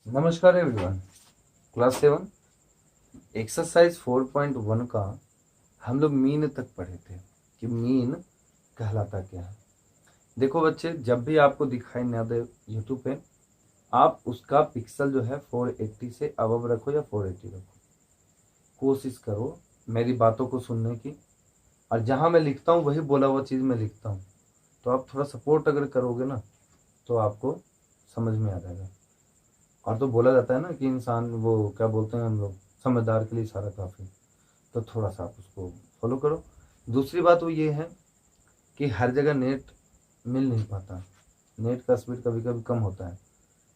नमस्कार everyone. Class 7 exercise 4.1 का हम लोग मीन तक पढ़े थे कि मीन कहलाता क्या है। देखो बच्चे, जब भी आपको दिखाई ना दे यूट्यूब पे, आप उसका पिक्सल जो है 480 से अबव रखो या 480 रखो। कोशिश करो मेरी बातों को सुनने की, और जहाँ मैं लिखता हूँ वही बोला हुआ चीज़ मैं लिखता हूँ। तो आप थोड़ा सपोर्ट अगर करोगे ना तो आपको समझ में आ जाएगा। और तो बोला जाता है ना कि इंसान, वो क्या बोलते हैं हम लोग, समझदार के लिए इशारा काफ़ी। तो थोड़ा सा आप उसको फॉलो करो। दूसरी बात वो ये है कि हर जगह नेट मिल नहीं पाता, नेट का स्पीड कभी कभी कम होता है,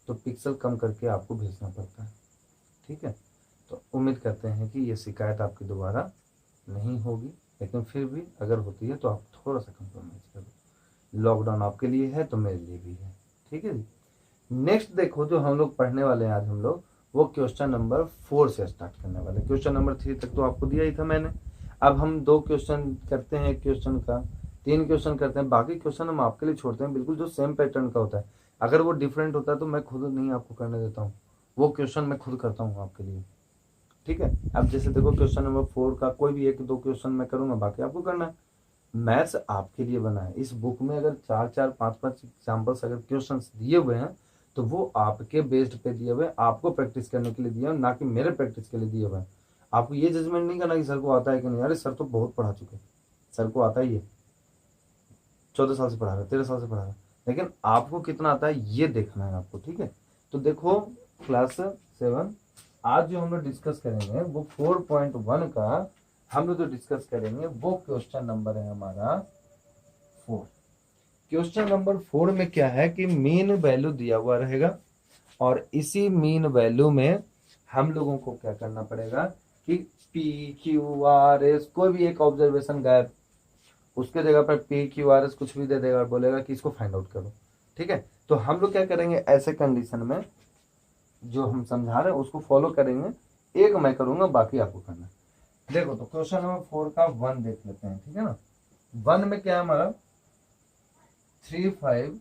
तो पिक्सल कम करके आपको भेजना पड़ता है। ठीक है, तो उम्मीद करते हैं कि ये शिकायत आपकी दोबारा नहीं होगी, लेकिन फिर भी अगर होती है तो आप थोड़ा सा कंप्रोमाइज़ करो। लॉकडाउन आपके लिए है तो मेरे लिए भी है। ठीक है जी। नेक्स्ट देखो, जो हम लोग पढ़ने वाले हैं आज हम लोग, वो क्वेश्चन नंबर 4 से स्टार्ट करने वाले। क्वेश्चन नंबर 3 तक तो आपको दिया ही था मैंने। अब हम 2 क्वेश्चन करते हैं, क्वेश्चन का 3 क्वेश्चन करते हैं, बाकी क्वेश्चन हम आपके लिए छोड़ते हैं, बिल्कुल जो सेम पैटर्न का होता है। अगर वो डिफरेंट होता है तो मैं खुद नहीं आपको करने देता हूँ, वो क्वेश्चन मैं खुद करता हूँ आपके लिए। ठीक है, अब जैसे देखो क्वेश्चन नंबर 4 का कोई भी 1-2 क्वेश्चन मैं करूँगा, बाकी आपको करना है। मैथ्स आपके लिए बना है। इस बुक में अगर 4-4 5-5 एग्जाम्पल्स अगर क्वेश्चंस दिए हुए हैं तो वो आपके बेस्ड पे दिए हुए हैं, आपको प्रैक्टिस करने के लिए दिए हुए, ना कि मेरे प्रैक्टिस के लिए दिए हुए हैं। आपको ये जजमेंट नहीं करना कि सर को आता है कि नहीं। अरे सर तो बहुत पढ़ा चुके हैं, सर को आता ही है, 14 साल से पढ़ा रहा है, 13 साल से पढ़ा रहा है, लेकिन आपको कितना आता है ये देखना है आपको। ठीक है, तो देखो क्लास 7 आज जो हम लोग डिस्कस करेंगे वो 4.1 का हम लोग जो डिस्कस करेंगे वो क्वेश्चन नंबर है हमारा 4। क्वेश्चन नंबर 4 में क्या है कि मीन वैल्यू दिया हुआ रहेगा, और इसी मीन वैल्यू में हम लोगों को क्या करना पड़ेगा कि PQRS कोई भी एक ऑब्जर्वेशन गायब, उसके जगह पर PQRS कुछ भी दे देगा और बोलेगा कि इसको फाइंड आउट करो। ठीक है, तो हम लोग क्या करेंगे ऐसे कंडीशन में, जो हम समझा रहे हैं उसको फॉलो करेंगे। एक मैं करूंगा, बाकी आपको करना है। देखो तो क्वेश्चन नंबर 4 का 1 देख लेते हैं। ठीक है ना, 1 में क्या है हमारा 3 5,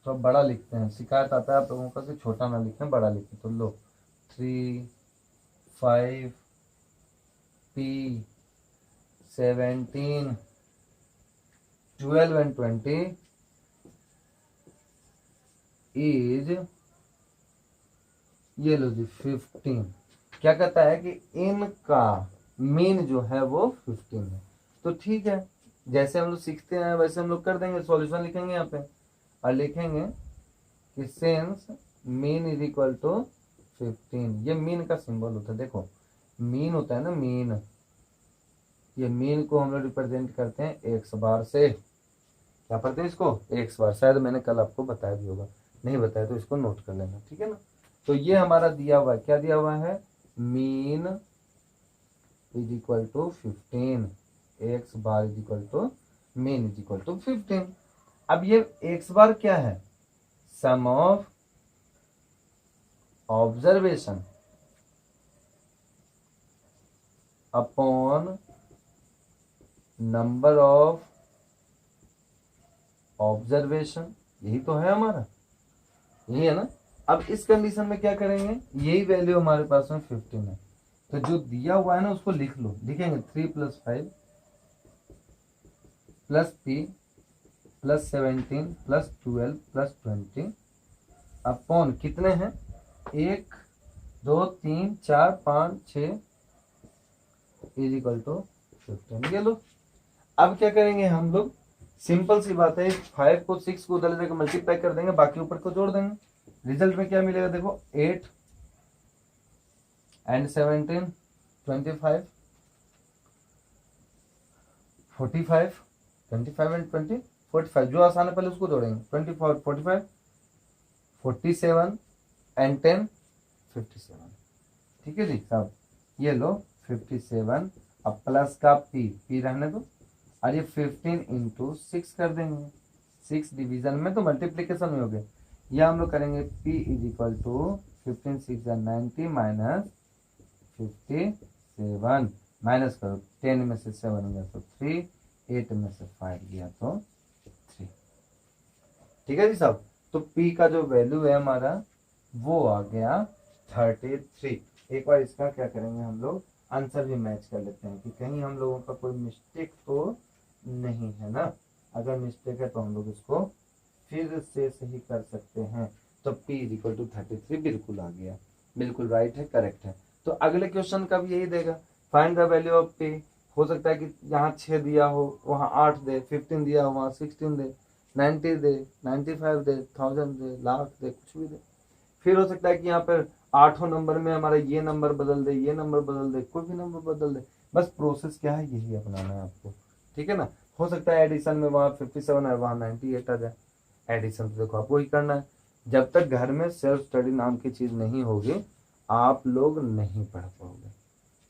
तो अब बड़ा लिखते हैं। शिकायत आता है आप लोगों का कि छोटा ना लिखें, बड़ा लिखें। तो लो 3 5 P 17 12 and 20 इज, ये लो जी 15। क्या कहता है कि इनका मीन जो है वो 15 है। तो ठीक है, जैसे हम लोग सीखते हैं वैसे हम लोग कर देंगे। सॉल्यूशन लिखेंगे यहाँ पे और लिखेंगे कि since mean is equal to 15। ये मीन का सिंबल होता है। देखो मीन होता है ना, मीन, ये मीन को हम लोग रिप्रेजेंट करते हैं एक्स बार से। क्या पढ़ते हैं इसको? एक्स बार। शायद मैंने कल आपको बताया भी होगा, नहीं बताया तो इसको नोट कर लेना। ठीक है ना, तो ये हमारा दिया हुआ है, क्या दिया हुआ है, mean is equal to 15, X bar is equal to mean is equal to 15। अब ये एक्स बार क्या है, sum of observation upon number of observation, यही तो है हमारा, यही है ना। अब इस कंडीशन में क्या करेंगे, यही वैल्यू हमारे पास में 15 है, तो जो दिया हुआ है ना उसको लिख लो। लिखेंगे 3 + 5 + P + 17 + 12 + 20 अपॉन कितने हैं, 1 2 3 4 5 6 इज इक्वल टू 15। ये लो। अब क्या करेंगे हम लोग, सिंपल सी बात है, 5 को 6 को उधर लेकर मल्टीप्लाई कर देंगे, बाकी ऊपर को जोड़ देंगे। रिजल्ट में क्या मिलेगा, देखो 8 and 17 25 45 25 and 20 45, जो आसान है पहले उसको जोड़ेंगे। 24 45 47 and 10 57। ठीक है जी साहब, ये लो 57। अब प्लस का पी रहने दो, और ये 15 इंटू 6 कर देंगे। 6 डिवीजन में तो मल्टीप्लीकेशन में हो गए, यह हम लोग करेंगे P is equal to 15 6 90 minus 57, minus करो, 10 में से 7 गया तो 3, 8 में से 5 गया तो 3। ठीक है जी साहब, तो P का जो वैल्यू है हमारा वो आ गया 33। एक बार इसका क्या करेंगे हम लोग, आंसर भी मैच कर लेते हैं कि कहीं हम लोगों का कोई मिस्टेक तो नहीं है ना। अगर मिस्टेक है तो हम लोग इसको फिर से सही कर सकते हैं। तो P इक्वल टू 33 बिल्कुल आ गया, बिल्कुल राइट है, करेक्ट है। तो अगले क्वेश्चन का भी यही देगा, find the value of P। हो सकता है कि यहाँ 6 दिया हो, वहाँ 8 दे, 15 दिया हो, वहाँ 16 दे, 90 दे, 95 दे, 1000 दे, लाख दे, कुछ भी दे। फिर हो सकता है कि यहाँ पर 8वें नंबर में हमारा ये नंबर बदल दे, ये नंबर बदल दे, कोई भी नंबर बदल दे। बस प्रोसेस क्या है, यही अपनाना है आपको, ठीक है ना। हो सकता है एडिशन में वहाँ 57 है, वहाँ 98 आ जाए। एडिशन तो देखो आपको ही करना है। जब तक घर में सेल्फ स्टडी नाम की चीज नहीं होगी आप लोग नहीं पढ़ पाओगे,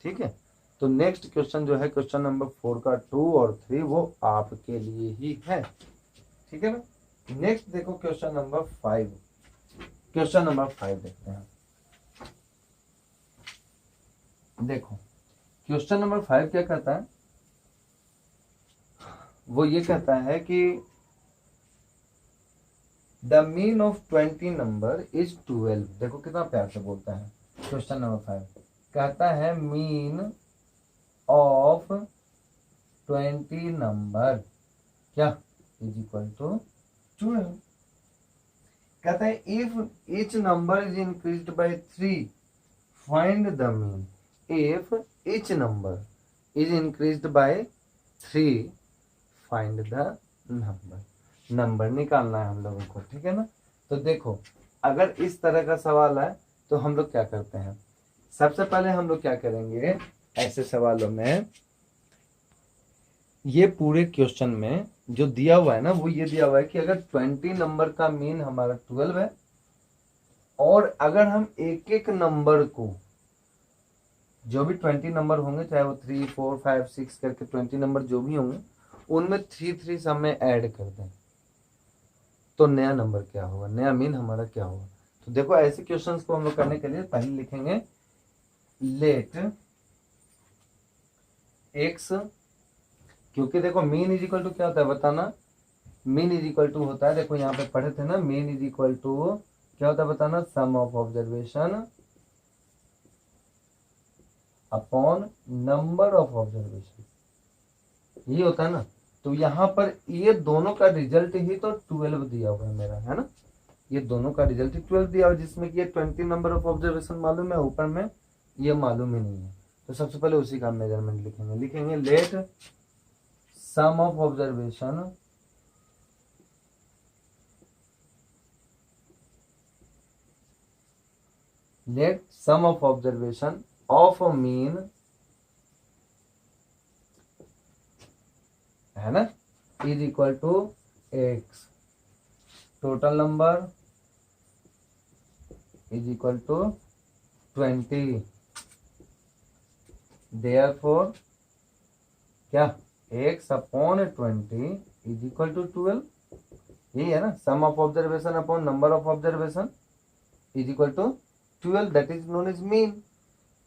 ठीक है। तो नेक्स्ट क्वेश्चन जो है क्वेश्चन नंबर 4 का 2 और 3 वो आपके लिए ही है, ठीक है ना। नेक्स्ट देखो क्वेश्चन नंबर 5। क्वेश्चन नंबर 5 देखते हैं। देखो क्वेश्चन नंबर 5 क्या कहता है, वो ये कहता है कि the mean of 20 number is 12। देखो कितना प्यार से बोलता है। क्वेश्चन नंबर 5 कहता है मीन ऑफ 20 नंबर क्या इज इक्वल टू 12। कहता है if each number is increased by 3 find the mean. If each number is increased by 3 find the number. Number निकालना है हम लोगों को, ठीक है ना। तो देखो अगर इस तरह का सवाल है तो हम लोग क्या करते हैं, सबसे पहले हम लोग क्या करेंगे ऐसे सवालों में, ये पूरे क्वेश्चन में जो दिया हुआ है ना वो ये दिया हुआ है कि अगर 20 नंबर का मीन हमारा 12 है और अगर हम एक एक नंबर को, जो भी 20 नंबर होंगे चाहे वो 3 4 5 6 करके 20 नंबर जो भी होंगे उनमें 3 3 सब में ऐड कर दें तो नया नंबर क्या होगा, नया मीन हमारा क्या होगा। तो देखो ऐसे क्वेश्चंस को हम लोग करने के लिए पहले लिखेंगे लेट एक्स, क्योंकि देखो मीन इज इक्वल टू क्या होता है बताना, मीन इज इक्वल टू होता है, देखो यहाँ पे पढ़े थे ना, मीन इज इक्वल टू क्या होता है बताना, sum of observation upon number of observation, यही होता है ना। तो यहाँ पर ये दोनों का रिजल्ट ही तो 12 दिया हुआ है मेरा, है ना। ये दोनों का रिजल्ट ही 12 दिया हुआ है, जिसमें कि ये 20 नंबर ऑफ ऑब्जर्वेशन मालूम है, ऊपर में ये मालूम ही नहीं है। तो सबसे पहले उसी का मेजरमेंट लिखेंगे let sum of observation let sum of observation of a mean, है ना, is equal to x, total number is equal to 20, therefore क्या x upon 20 is equal to 12, यही है ना, sum of observation upon number of observation is equal to 12, that is known as mean,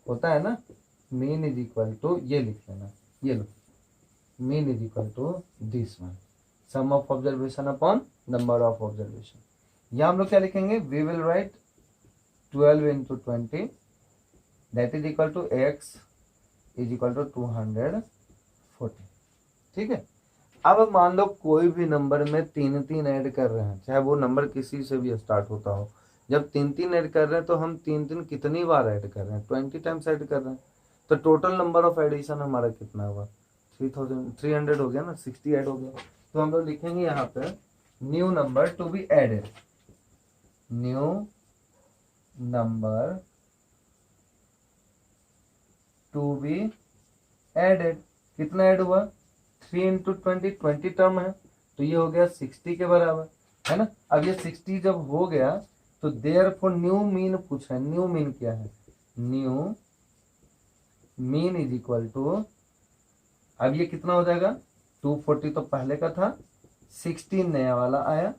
होता है ना। Mean is equal to, ये लिख लेना, ये लो, mean is equal to this one, sum of observation upon number of observation. यहाँ हम लोग क्या लिखेंगे, we will write 12 into 20 that is equal to x is equal to 240, ठीक है। अब मान लो कोई भी नंबर में 3 3 ऐड कर रहे हैं, चाहे वो नंबर किसी से भी स्टार्ट होता हो, जब 3 3 ऐड कर रहे हैं तो हम 3 3 कितनी बार ऐड कर रहे हैं, 20 टाइम्स ऐड कर रहे हैं। तो टोटल नंबर ऑफ एडिशन हमारा कितना हुआ, 300 हो गया ना, 60 ऐड हो गया। तो हम लोग लिखेंगे यहाँ पे new number to be added, new number to be added, कितना ऐड हुआ, 3 into 20, 20 टर्म है तो ये हो गया 60 के बराबर, है ना। अब ये 60 जब हो गया तो देयरफॉर न्यू मीन पूछ रहे हैं, न्यू मीन क्या है, new mean is equal to, अब ये कितना हो जाएगा, 240 तो पहले का था, 16 नया वाला आया,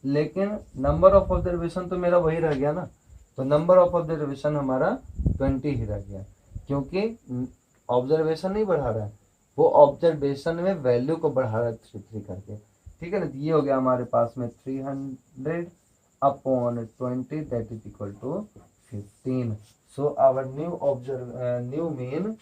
लेकिन नंबर ऑफ ऑब्जर्वेशन तो मेरा वही रह गया ना, तो नंबर ऑफ ऑब्जर्वेशन हमारा 20 ही रह गया, क्योंकि ऑब्जर्वेशन नहीं बढ़ा रहा है, वो ऑब्जर्वेशन में वैल्यू को बढ़ा रहा है 3 3 करके, ठीक है ना। ये हो गया हमारे पास में 300 upon 20 that is equal to 15. So our new mean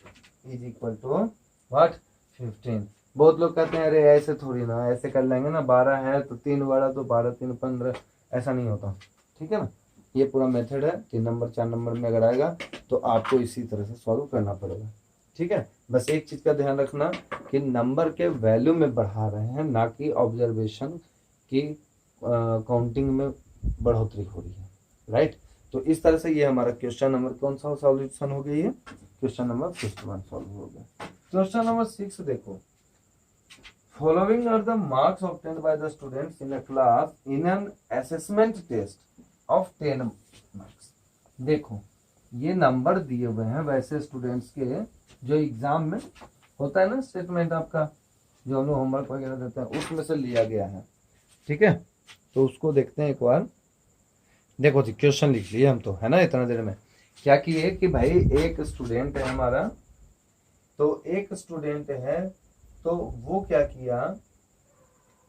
is equal to what? 15. बहुत लोग कहते हैं अरे ऐसे थोड़ी ना, ऐसे कर लेंगे ना, 12 है तो 3 बड़ा तो 12 3 15, ऐसा नहीं होता। ठीक है ना, ये पूरा मेथड है। 3 नंबर 4 नंबर में अगर आएगा तो आपको इसी तरह से सॉल्व करना पड़ेगा। ठीक है, बस एक चीज का ध्यान रखना कि नंबर के वैल्यू में बढ़ा रहे हैं, ना कि ऑब्जर्वेशन की काउंटिंग में बढ़ोतरी हो रही है। राइट, तो इस तरह से ये हमारा क्वेश्चन नंबर कौन सा सॉल्यूशन हो गया, ये क्वेश्चन नंबर 51 सॉल्व हो गया। क्वेश्चन नंबर 6 देखो, following are the marks obtained by the students in a class in an assessment test of 10 marks. देखो ये नंबर दिए हुए हैं वैसे स्टूडेंट्स के जो एग्जाम में होता है ना स्टेटमेंट आपका, जो हम लोग होमवर्क वगैरह देते हैं उसमें से लिया गया है। ठीक है, तो उसको देखते हैं एक बार। देखो जी क्वेश्चन लिख लिए हम तो, है ना, इतना देर में क्या किए कि भाई एक स्टूडेंट है हमारा, तो एक स्टूडेंट है तो वो क्या किया,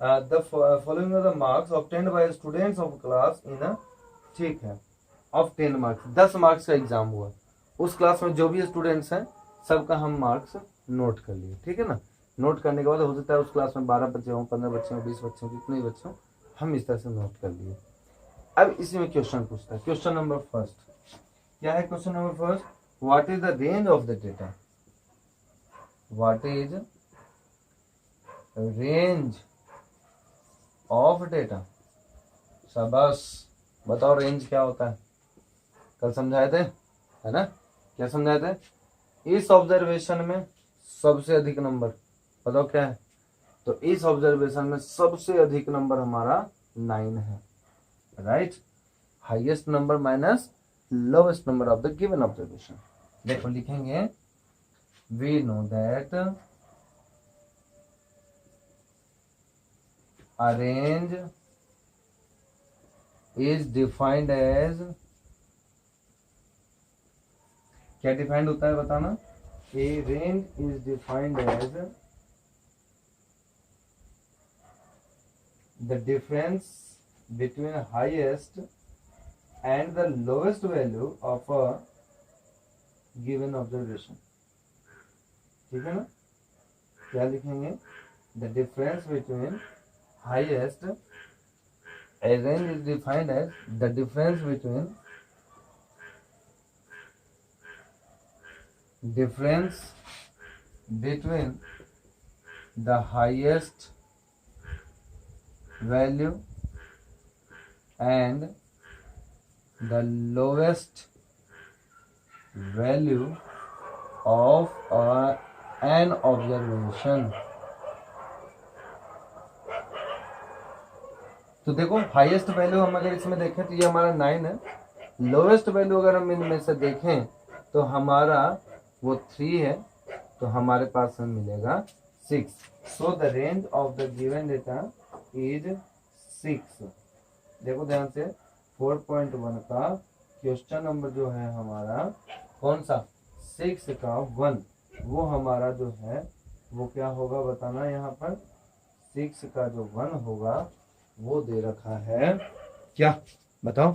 the following the marks obtained bye students of class in, ठीक है, ऑफ 10 मार्क्स, 10 मार्क्स का एग्जाम हुआ, उस क्लास में जो भी स्टूडेंट्स हैं सबका हम मार्क्स नोट कर लिए। ठीक है ना, नोट करने के बाद हो सकता है उस क्लास में 12 बच्चे हों, 15 बच्चे हों, 20 बच्चे हों, जितने भी बच्चे हों, हम इस तरह से नोट कर लिए। अब इसमें क्वेश्चन पूछता है, क्वेश्चन नंबर फर्स्ट क्या है? Question number first, what is the range of the data? What is range of data? शाबाश, बताओ रेंज क्या होता है? कल समझाए थे, है ना? क्या समझाए थे? इस ऑब्जर्वेशन में सबसे अधिक नंबर, बताओ क्या है? तो इस ऑब्जर्वेशन में सबसे अधिक नंबर हमारा 9 है। Right, highest number minus lowest number of the given observation. देखो लिखेंगे, we know that a range is defined as, क्या डिफाइंड होता है बताना? A range is defined as the difference between highest and the lowest value of a given observation। ठीक है ना, क्या लिखेंगे? The difference between highest, a range is defined as the difference between the highest value and the lowest value of an observation। तो देखो highest value हम अगर इसमें देखें तो ये हमारा 9 है, लोवेस्ट वैल्यू अगर हम इनमें से देखें तो हमारा वो 3 है, तो हमारे पास हमें मिलेगा 6। So the range of the given data is 6। देखो ध्यान से, 4.1 का क्वेश्चन नंबर जो है हमारा कौन सा? 6 का 1, वो हमारा जो है वो क्या होगा बताना? यहाँ पर 6 का जो 1 होगा वो दे रखा है क्या, बताओ?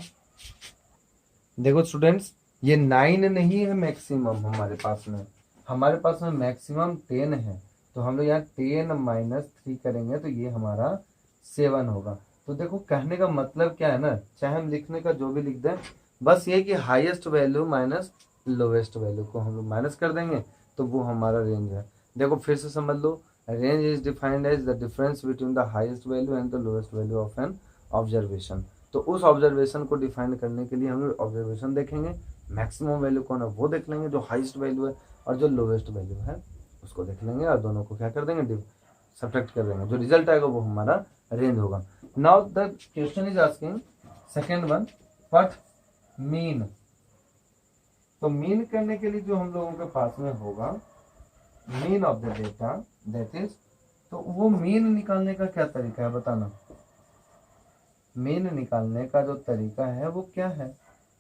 देखो स्टूडेंट्स, ये 9 नहीं है मैक्सिमम हमारे पास में मैक्सिमम 10 है, तो हम लोग यहाँ 10 माइनस 3 करेंगे तो ये हमारा 7 होगा। तो देखो कहने का मतलब क्या है ना, चाहे हम लिखने का जो भी लिख दें, बस ये कि highest value minus lowest value को हम लोग माइनस कर देंगे तो वो हमारा रेंज है। देखो फिर से समझ लो, range is defined as the difference between the highest value and the lowest value of n observation. तो उस ऑब्जर्वेशन को डिफाइन करने के लिए हम लोग ऑब्जर्वेशन देखेंगे, मैक्सिमम वैल्यू कौन है वो देख लेंगे जो हाईएस्ट वैल्यू है, और जो लोवेस्ट वैल्यू है उसको देख लेंगे, और दोनों को क्या कर देंगे? सब्ट्रैक्ट कर देंगे, जो रिजल्ट आएगा वो हमारा रेंज होगा। Now the question is asking second one, what mean. तो मीन करने के लिए जो हम लोगों के पास में होगा mean of the data, that is, तो वो मीन निकालने का क्या तरीका है बताना? मीन निकालने का जो तरीका है वो क्या है?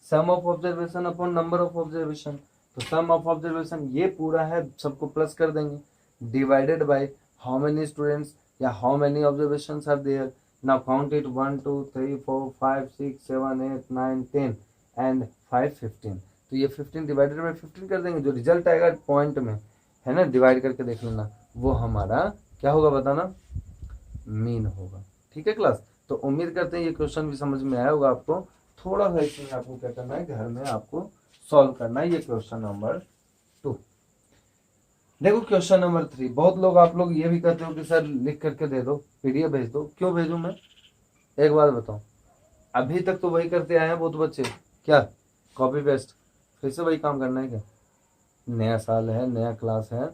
Sum of observation upon number of observation. तो सम ऑफ ऑब्जर्वेशन ये पूरा है, सबको प्लस कर देंगे, divided by how many students या how many observations are there, Now count it 1 2 3 4 5 6 7 8 9 10 and 5 15। तो ये 15 डिवाइडेड बाई 15 कर देंगे, जो रिजल्ट आएगा पॉइंट में है ना, डिवाइड करके देख लेना, वो हमारा क्या होगा बताना, मीन होगा। ठीक है क्लास, तो उम्मीद करते हैं ये क्वेश्चन भी समझ में आया होगा आपको। थोड़ा सा इसमें आपको क्या करना है, घर में आपको सॉल्व करना है ये क्वेश्चन नंबर 2। देखो क्वेश्चन नंबर 3, बहुत लोग आप लोग ये भी कहते हो कि सर लिख करके दे दो, पीडीएफ भेज दो। क्यों भेजूं मैं, एक बात बताओ, अभी तक तो वही करते आए हैं बहुत बच्चे, क्या कॉपी पेस्ट, फिर से वही काम करना है क्या? नया साल है, नया क्लास है,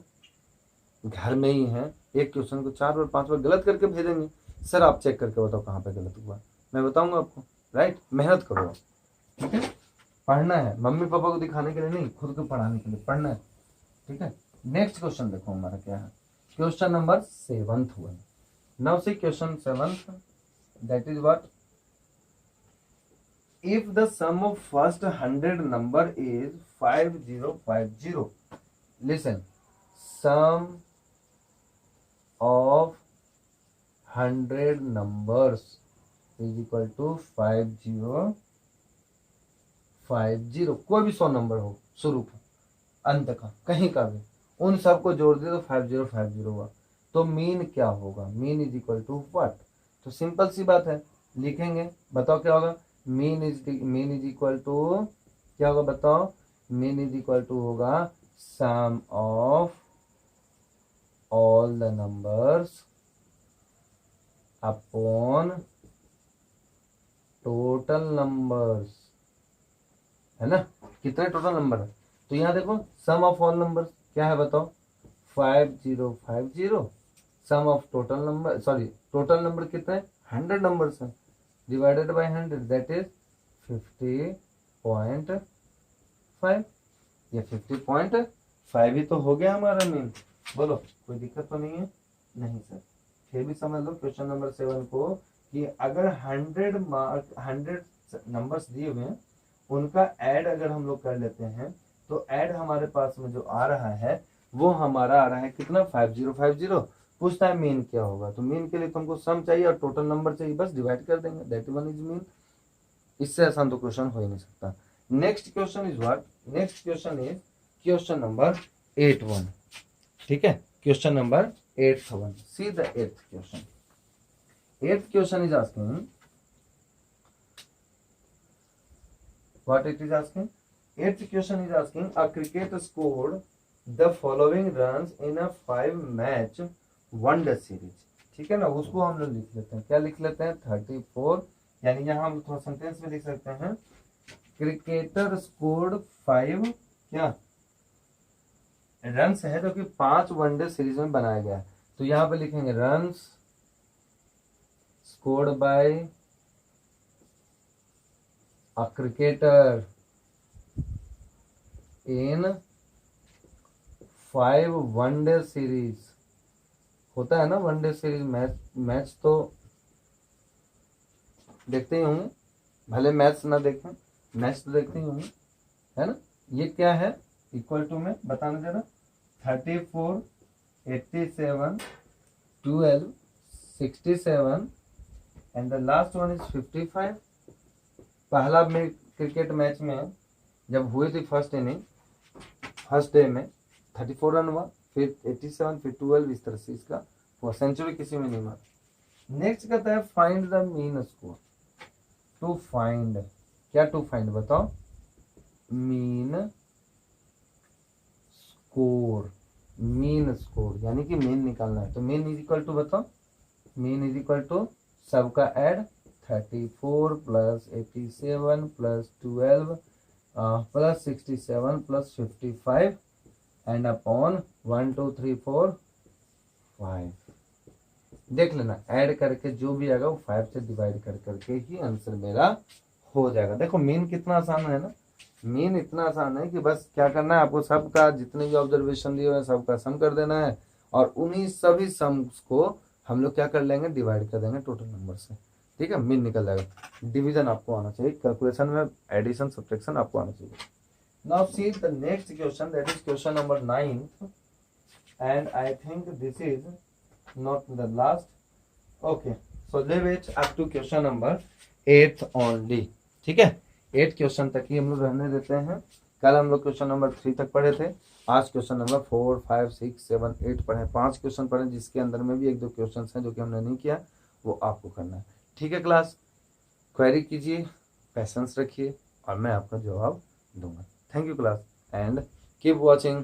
घर में ही है, एक क्वेश्चन को 4 बार 5 बार गलत करके भेजेंगे, सर आप चेक करके बताओ कहाँ पे गलत हुआ, मैं बताऊंगा आपको। राइट, मेहनत करो, ठीक है, पढ़ना है, मम्मी पापा को दिखाने के लिए नहीं, खुद को पढ़ाने के लिए पढ़ना है। ठीक है, नेक्स्ट क्वेश्चन देखो हमारा क्या है, क्वेश्चन नंबर 7 हुआ। Now see question 7, that is what, if the sum of first 100 number is 5050, listen, sum of 100 numbers is equal to 5050। कोई भी 100 नंबर हो, शुरू का अंत का कहीं का भी, उन सबको जोड़ दे तो 5050 हुआ। तो मीन क्या होगा, mean is equal to what? तो सिंपल सी बात है, लिखेंगे, बताओ क्या होगा, मीन इज इक्वल टू क्या होगा बताओ, मीन इज इक्वल टू होगा sum of all the numbers upon total numbers, है ना, कितने टोटल नंबर है। तो यहाँ देखो सम ऑफ ऑल नंबर्स क्या है बताओ, 5050, sum of total number, sorry total number कितने 100 नंबर्स है, डिवाइडेड बाय 100, दैट इज 50.5। ये 50.5 ही तो हो गया हमारा मीन। बोलो कोई दिक्कत तो नहीं है? नहीं सर, फिर भी समझ लो क्वेश्चन नंबर 7 को कि अगर 100 नंबर्स दिए हुए हैं, उनका ऐड अगर हम लोग कर लेते हैं, तो ऐड हमारे पास में जो आ रहा है वो हमारा आ रहा है कितना, 5050। पूछता है मीन क्या होगा, तो मीन के लिए तुमको सम चाहिए और टोटल नंबर चाहिए, बस डिवाइड कर देंगे, दैट वन इज मीन। इससे आसान तो क्वेश्चन हो ही नहीं सकता। Next question is what, next question is question number 8 ठीक है, question number 8 see the 8th question. 8th question is asking what it is asking, 8th question is asking a cricketer scored the following runs in a 5 match one-day series। ठीक है ना, उसको हम लोग लिख लेते हैं, क्या लिख लेते हैं 34, यानी यहाँ हम थोड़ा सेंटेंस में लिख सकते हैं, क्रिकेटर स्कोर्ड 5 क्या रन्स है जो कि 5 वनडे सीरीज में बनाया गया है। तो यहाँ पे लिखेंगे runs scored by a cricketer in 5 one day series. होता है ना वनडे सीरीज, मैच तो देखते ही होंगे, भले मैच ना देखें, मैच तो देखते ही होंगे, है ना। ये क्या है, इक्वल टू में बताना जरा, 34 87 12 67 and the last one is 55। पहला में क्रिकेट मैच में जब हुई थी फर्स्ट इनिंग, फर्स्ट डे में 34 रन हुआ, फिर 87, फिर 12, इस तरह से इसका सेंचुरी किसी में नहीं मारा। नेक्स्ट कहता है find the mean score. To find, क्या टू फाइंड बताओ, मीन स्कोर, मीन स्कोर यानी कि मीन निकालना है। तो मीन इज इक्वल टू बताओ, मीन इज इक्वल टू सबका add 34 plus 87 plus 12 plus 67 plus 55 and upon 1 2 3 4 5। देख लेना, ऐड करके जो भी आएगा वो 5 से डिवाइड कर करके ही आंसर मेरा हो जाएगा। देखो मीन कितना आसान है ना, मीन इतना आसान है कि बस क्या करना है आपको, सबका जितने भी ऑब्जर्वेशन दिए हुए हैं सबका सम कर देना है, और उन्हीं सभी सम्स को हम लोग क्या कर लेंगे, डिवाइड कर देंगे टोटल नंबर से। ठीक है, मीन निकल जाएगा। डिवीजन आपको आना चाहिए, कैलकुलेशन में एडिशन सब्ट्रैक्शन आपको आना चाहिए। Now see the next question, that is question number 9 and I think this is not the last. Okay, so leave it up to question number 8 only. ठीक है, 8 क्वेश्चन तक ही हम लोग रहने देते हैं। कल हम लोग क्वेश्चन नंबर 3 तक पढ़े थे, आज क्वेश्चन नंबर 4, 5, 6, 7, 8 पढ़े। 5 क्वेश्चन पढ़े, जिसके अंदर में भी 1-2 क्वेश्चन हैं जो कि हमने नहीं किया, वो आपको करना है। ठीक है क्लास, क्वेरी कीजिए, पेशेंस रखिए और मैं आपका जवाब दूंगा। Thank you class and keep watching.